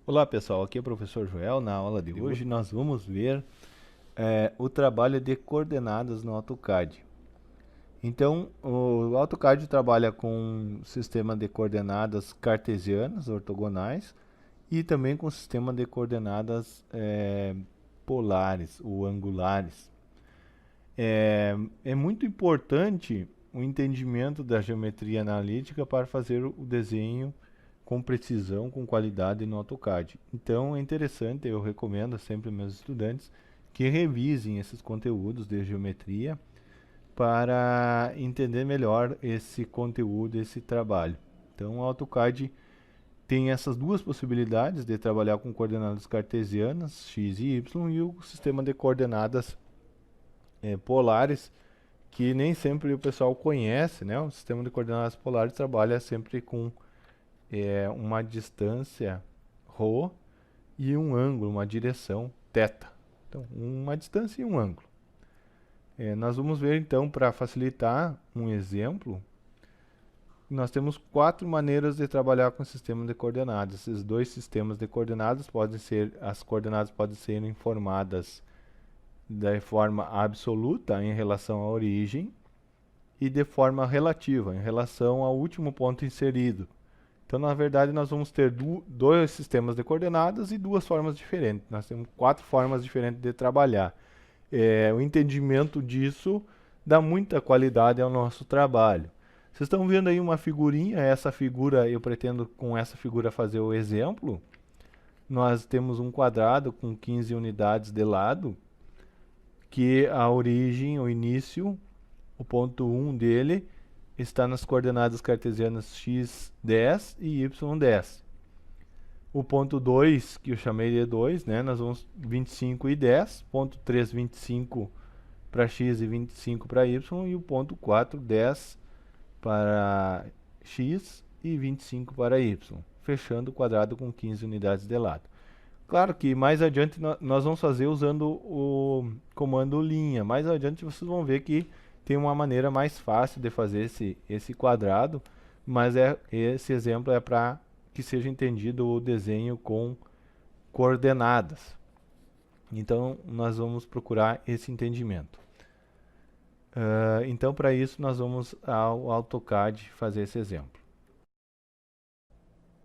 Olá pessoal, aqui é o professor Joel. Na aula de hoje nós vamos ver o trabalho de coordenadas no AutoCAD. Então, o AutoCAD trabalha com um sistema de coordenadas cartesianas, ortogonais, e também com um sistema de coordenadas polares ou angulares. É muito importante o entendimento da geometria analítica para fazer o desenho com precisão, com qualidade no AutoCAD. Então é interessante, eu recomendo sempre aos meus estudantes que revisem esses conteúdos de geometria para entender melhor esse conteúdo, esse trabalho. Então o AutoCAD tem essas duas possibilidades de trabalhar com coordenadas cartesianas, x e y, e o sistema de coordenadas polares, que nem sempre o pessoal conhece, né? O sistema de coordenadas polares trabalha sempre com uma distância ρ e um ângulo, uma direção θ. Então, uma distância e um ângulo. Nós vamos ver então, para facilitar um exemplo, nós temos 4 maneiras de trabalhar com o sistema de coordenadas. Esses dois sistemas de coordenadas as coordenadas podem ser informadas de forma absoluta em relação à origem e de forma relativa em relação ao último ponto inserido. Então, na verdade, nós vamos ter dois sistemas de coordenadas e duas formas diferentes. Nós temos 4 formas diferentes de trabalhar. O entendimento disso dá muita qualidade ao nosso trabalho. Vocês estão vendo aí uma figurinha, essa figura, eu pretendo com essa figura fazer o exemplo. Nós temos um quadrado com 15 unidades de lado, que a origem, o início, o ponto 1 dele, está nas coordenadas cartesianas x 10 e y 10. O ponto 2, que eu chamei de 2, né, nós vamos 25 e 10, ponto 3, 25 para x e 25 para y, e o ponto 4, 10 para x e 25 para y, fechando o quadrado com 15 unidades de lado. Claro que mais adiante nós vamos fazer usando o comando linha. Mais adiante vocês vão ver que tem uma maneira mais fácil de fazer esse quadrado, mas esse exemplo é para que seja entendido o desenho com coordenadas. Então, nós vamos procurar esse entendimento. Então, para isso, nós vamos ao AutoCAD fazer esse exemplo.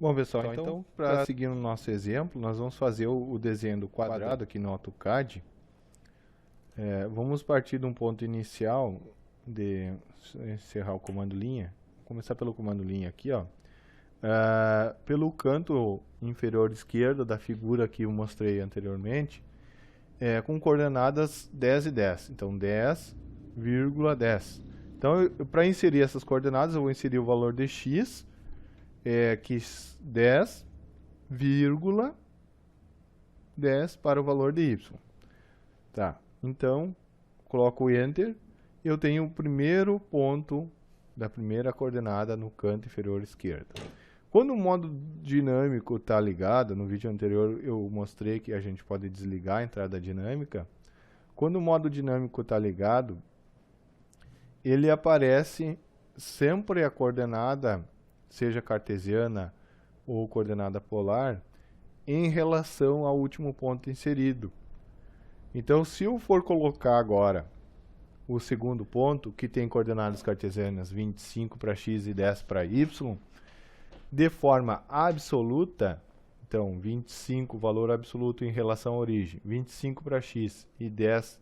Bom, pessoal, então para seguir o nosso exemplo, nós vamos fazer o desenho do quadrado aqui no AutoCAD. Vamos partir de um ponto inicial de encerrar o comando linha. Vou começar pelo comando linha aqui, ó. Pelo canto inferior esquerdo da figura que eu mostrei anteriormente, com coordenadas 10 e 10. Então, 10,10. Então, para inserir essas coordenadas, eu vou inserir o valor de x, que 10,10 para o valor de y. Tá, então, coloco o Enter, e eu tenho o primeiro ponto da primeira coordenada no canto inferior esquerdo. Quando o modo dinâmico está ligado, no vídeo anterior eu mostrei que a gente pode desligar a entrada dinâmica. Quando o modo dinâmico está ligado, ele aparece sempre a coordenada, seja cartesiana ou coordenada polar, em relação ao último ponto inserido. Então, se eu for colocar agora o segundo ponto, que tem coordenadas cartesianas 25 para x e 10 para y, de forma absoluta, então 25, valor absoluto em relação à origem, 25 para x e 10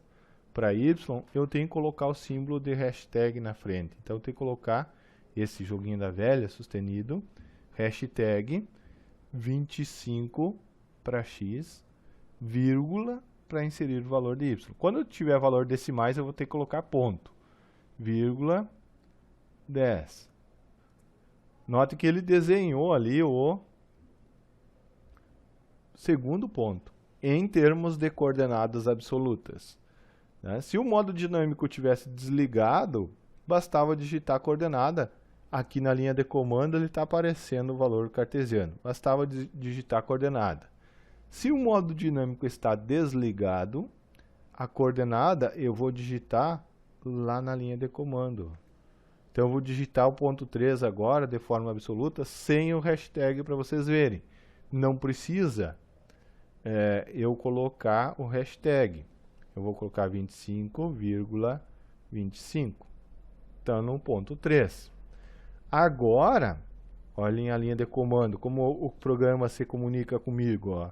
para y, eu tenho que colocar o símbolo de hashtag na frente. Então, eu tenho que colocar esse joguinho da velha sustenido, hashtag 25 para x, vírgula, para inserir o valor de y. Quando eu tiver valor decimais, eu vou ter que colocar ponto, vírgula, 10. Note que ele desenhou ali o segundo ponto, em termos de coordenadas absolutas. Se o modo dinâmico tivesse desligado, bastava digitar a coordenada. Aqui na linha de comando ele está aparecendo o valor cartesiano. Bastava digitar a coordenada. Se o modo dinâmico está desligado, a coordenada eu vou digitar lá na linha de comando. Então, eu vou digitar o ponto 3 agora, de forma absoluta, sem o hashtag para vocês verem. não precisa eu colocar o hashtag. Eu vou colocar 25,25. Está no ponto 3. Agora, olhem a linha de comando, como o programa se comunica comigo. Ó.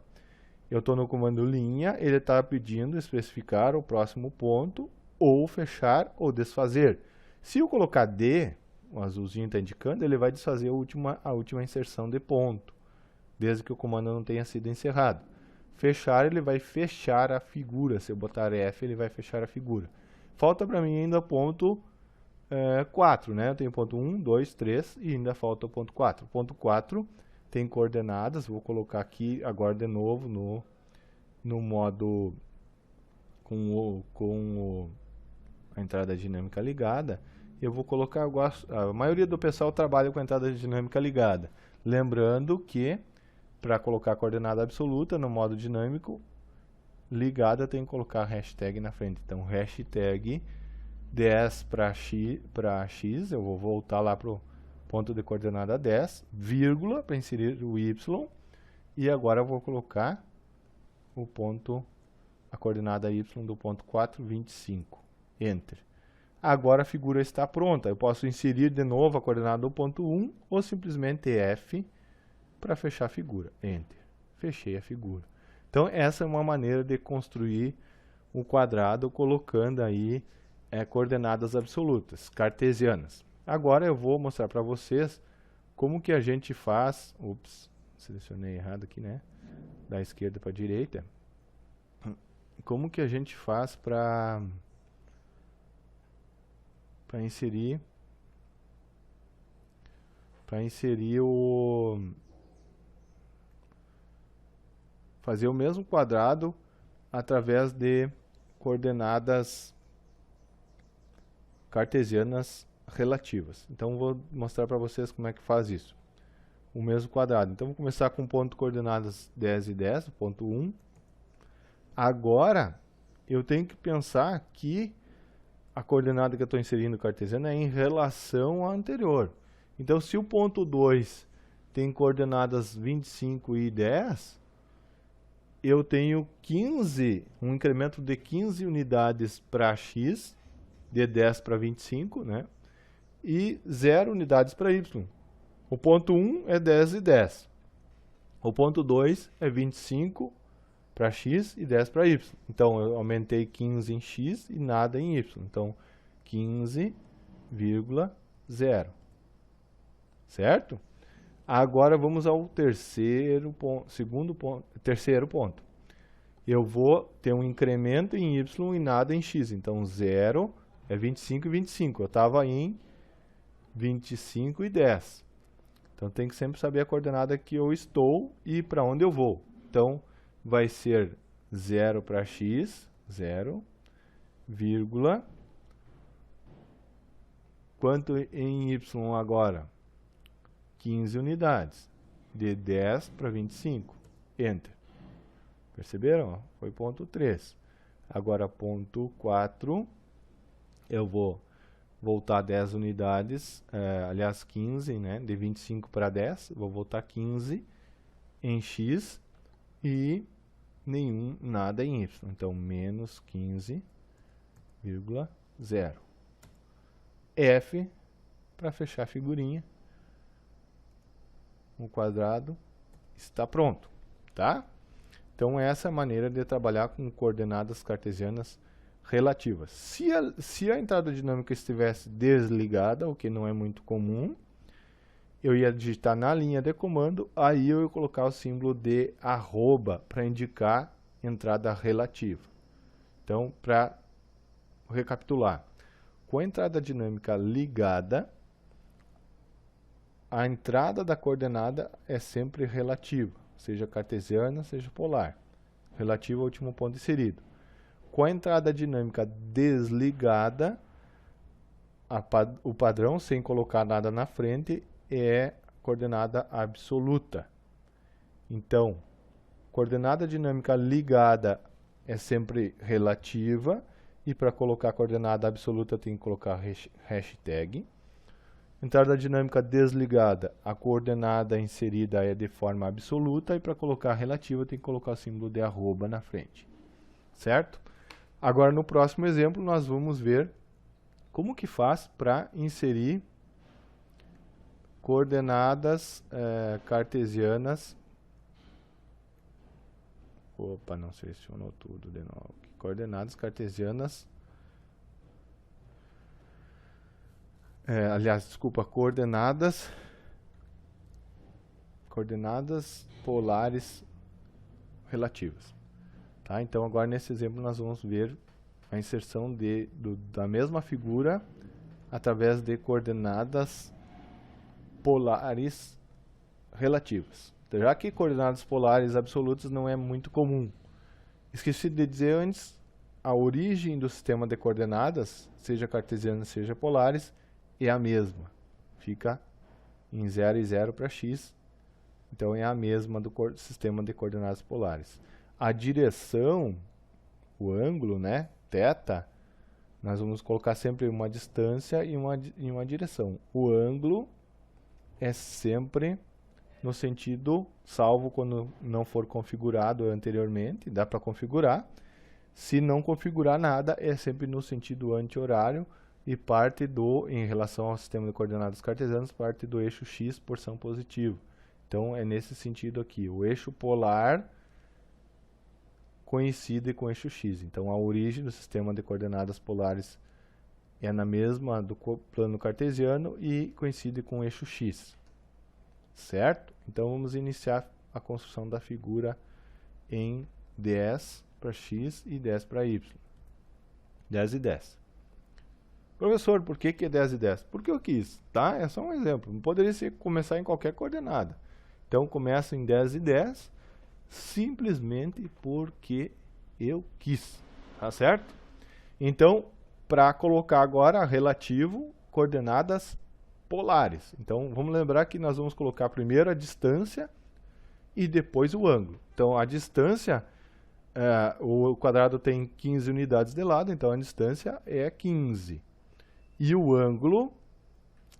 Eu estou no comando linha, ele está pedindo especificar o próximo ponto, ou fechar ou desfazer. Se eu colocar D, o azulzinho está indicando, ele vai desfazer a última inserção de ponto, desde que o comando não tenha sido encerrado. Fechar, ele vai fechar a figura. Se eu botar F, ele vai fechar a figura. Falta para mim ainda ponto 4, né? Eu tenho ponto 1, 2, 3 e ainda falta o ponto 4. O ponto 4 tem coordenadas, vou colocar aqui agora de novo no modo com a entrada dinâmica ligada. Eu vou colocar, a maioria do pessoal trabalha com a entrada dinâmica ligada. Lembrando que para colocar a coordenada absoluta no modo dinâmico ligada, tem que colocar hashtag na frente. Então, hashtag 10 para x, eu vou voltar lá para o ponto de coordenada 10, vírgula, para inserir o y, e agora eu vou colocar a coordenada y do ponto 4, 25. Enter. Agora a figura está pronta. Eu posso inserir de novo a coordenada do ponto 1 ou simplesmente F para fechar a figura. Enter. Fechei a figura. Então, essa é uma maneira de construir um quadrado colocando aí coordenadas absolutas, cartesianas. Agora eu vou mostrar para vocês como que a gente faz... Ups, selecionei errado aqui, né? Da esquerda para a direita. Como que a gente faz para inserir fazer o mesmo quadrado através de coordenadas cartesianas relativas. Então, vou mostrar para vocês como é que faz isso. O mesmo quadrado. Então, vou começar com ponto coordenadas 10 e 10, ponto 1. Agora, eu tenho que pensar que a coordenada que eu estou inserindo cartesiana é em relação à anterior. Então, se o ponto 2 tem coordenadas 25 e 10, eu tenho 15, um incremento de 15 unidades para x, de 10 para 25, né? E 0 unidades para y. O ponto 1 é 10 e 10. O ponto 2 é 25 para x e 10 para y. Então, eu aumentei 15 em x e nada em y. Então, 15,0. Certo? Agora, vamos ao terceiro ponto. Eu vou ter um incremento em y e nada em x. Então, 0 é 25 e 25. Eu estava em 25 e 10. Então, tem que sempre saber a coordenada que eu estou e para onde eu vou. Então, vai ser 0 para x, 0, vírgula. Quanto em y agora? 15 unidades. De 10 para 25. Enter. Perceberam? Foi ponto 3. Agora, ponto 4. Eu vou voltar 10 unidades, aliás 15, né? De 25 para 10. Vou voltar 15 em x e nada em y. Então, menos 15,0. F para fechar a figurinha. O quadrado está pronto, tá? Então, essa é a maneira de trabalhar com coordenadas cartesianas relativas. Se a entrada dinâmica estivesse desligada, o que não é muito comum, eu ia digitar na linha de comando, aí eu ia colocar o símbolo de arroba para indicar entrada relativa. Então, para recapitular, com a entrada dinâmica ligada, a entrada da coordenada é sempre relativa, seja cartesiana, seja polar. Relativa ao último ponto inserido. Com a entrada dinâmica desligada, o padrão, sem colocar nada na frente, é coordenada absoluta. Então, coordenada dinâmica ligada é sempre relativa, e para colocar a coordenada absoluta tem que colocar hashtag. Entrada dinâmica desligada, a coordenada inserida é de forma absoluta e para colocar a relativa tem que colocar o símbolo de arroba na frente, certo? Agora no próximo exemplo nós vamos ver como que faz para inserir coordenadas cartesianas. Opa, não selecionou tudo de novo. Coordenadas cartesianas. Aliás, desculpa, coordenadas polares relativas. Tá? Então, agora nesse exemplo nós vamos ver a inserção da mesma figura através de coordenadas polares relativas. Já que coordenadas polares absolutas não é muito comum. Esqueci de dizer antes, a origem do sistema de coordenadas, seja cartesianas, seja polares, é a mesma. Fica em 0 e 0 para x. Então é a mesma do sistema de coordenadas polares. A direção, o ângulo, né, θ, nós vamos colocar sempre uma distância e uma direção. O ângulo é sempre no sentido, salvo quando não for configurado anteriormente, dá para configurar. Se não configurar nada, é sempre no sentido anti-horário e parte em relação ao sistema de coordenadas cartesianas, parte do eixo x, porção positiva. Então, é nesse sentido aqui. O eixo polar coincide com o eixo x. Então, a origem do sistema de coordenadas polares é na mesma do plano cartesiano e coincide com o eixo x. Certo? Então, vamos iniciar a construção da figura em 10 para x e 10 para y. 10 e 10. Professor, por que é 10 e 10? Porque eu quis, tá? É só um exemplo. Não poderia começar em qualquer coordenada. Então, começa em 10 e 10, simplesmente porque eu quis, tá certo? Então, para colocar agora relativo, coordenadas polares. Então, vamos lembrar que nós vamos colocar primeiro a distância e depois o ângulo. Então, a distância, o quadrado tem 15 unidades de lado, então a distância é 15. E o ângulo,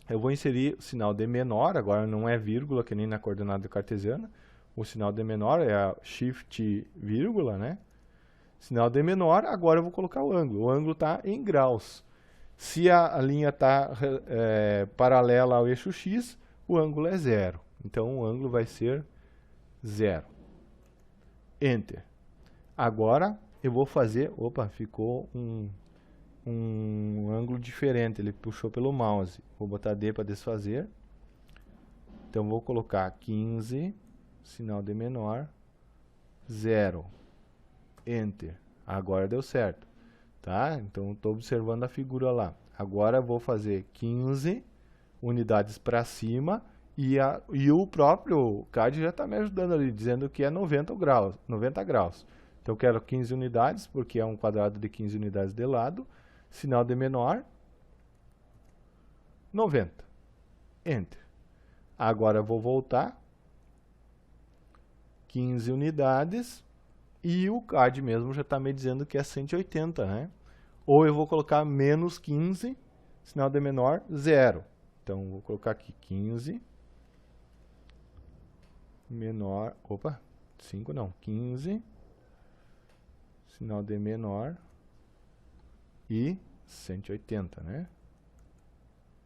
eu vou inserir o sinal de menor, agora não é vírgula, que nem na coordenada cartesiana. O sinal de menor é a shift vírgula, né? Sinal de menor, agora eu vou colocar o ângulo. O ângulo está em graus. Se a linha está paralela ao eixo x, o ângulo é 0. Então, o ângulo vai ser 0. Enter. Agora, eu vou fazer... Opa, ficou um ângulo diferente, ele puxou pelo mouse. Vou botar D para desfazer. Então, vou colocar 15, sinal de menor, 0. Enter. Agora deu certo. Tá? Então, estou observando a figura lá. Agora, vou fazer 15 unidades para cima e o próprio CAD já está me ajudando ali, dizendo que é 90 graus. Então, eu quero 15 unidades, porque é um quadrado de 15 unidades de lado. Sinal de menor, 90. Enter. Agora, eu vou voltar. 15 unidades. E o CAD mesmo já está me dizendo que é 180, né? Ou eu vou colocar menos 15, sinal de menor, 0. Então, vou colocar aqui 15, menor, 5 não, 15, sinal de menor e 180, né?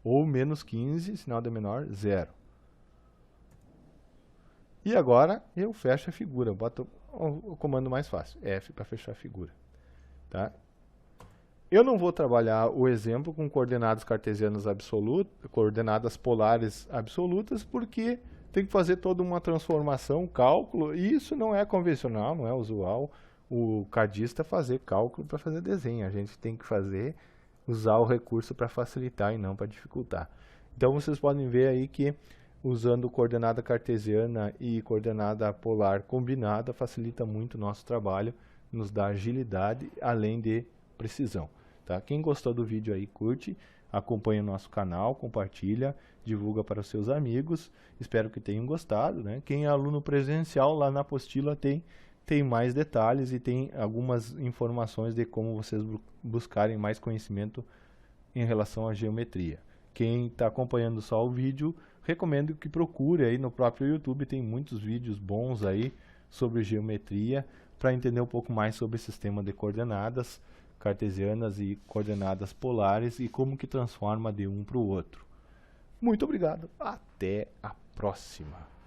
Ou menos 15, sinal de menor, 0. E agora, eu fecho a figura, boto o comando mais fácil, F para fechar a figura. Tá? Eu não vou trabalhar o exemplo com coordenadas cartesianas absolutas, coordenadas polares absolutas, porque tem que fazer toda uma transformação, cálculo, e isso não é convencional, não é usual o cadista fazer cálculo para fazer desenho. A gente tem que usar o recurso para facilitar e não para dificultar. Então, vocês podem ver aí que usando coordenada cartesiana e coordenada polar combinada, facilita muito o nosso trabalho, nos dá agilidade, além de precisão. Tá? Quem gostou do vídeo aí, curte, acompanha o nosso canal, compartilha, divulga para os seus amigos. Espero que tenham gostado. Né? Quem é aluno presencial, lá na apostila tem mais detalhes e tem algumas informações de como vocês buscarem mais conhecimento em relação à geometria. Quem está acompanhando só o vídeo, recomendo que procure aí no próprio YouTube, tem muitos vídeos bons aí sobre geometria, para entender um pouco mais sobre o sistema de coordenadas cartesianas e coordenadas polares e como que transforma de um para o outro. Muito obrigado, até a próxima!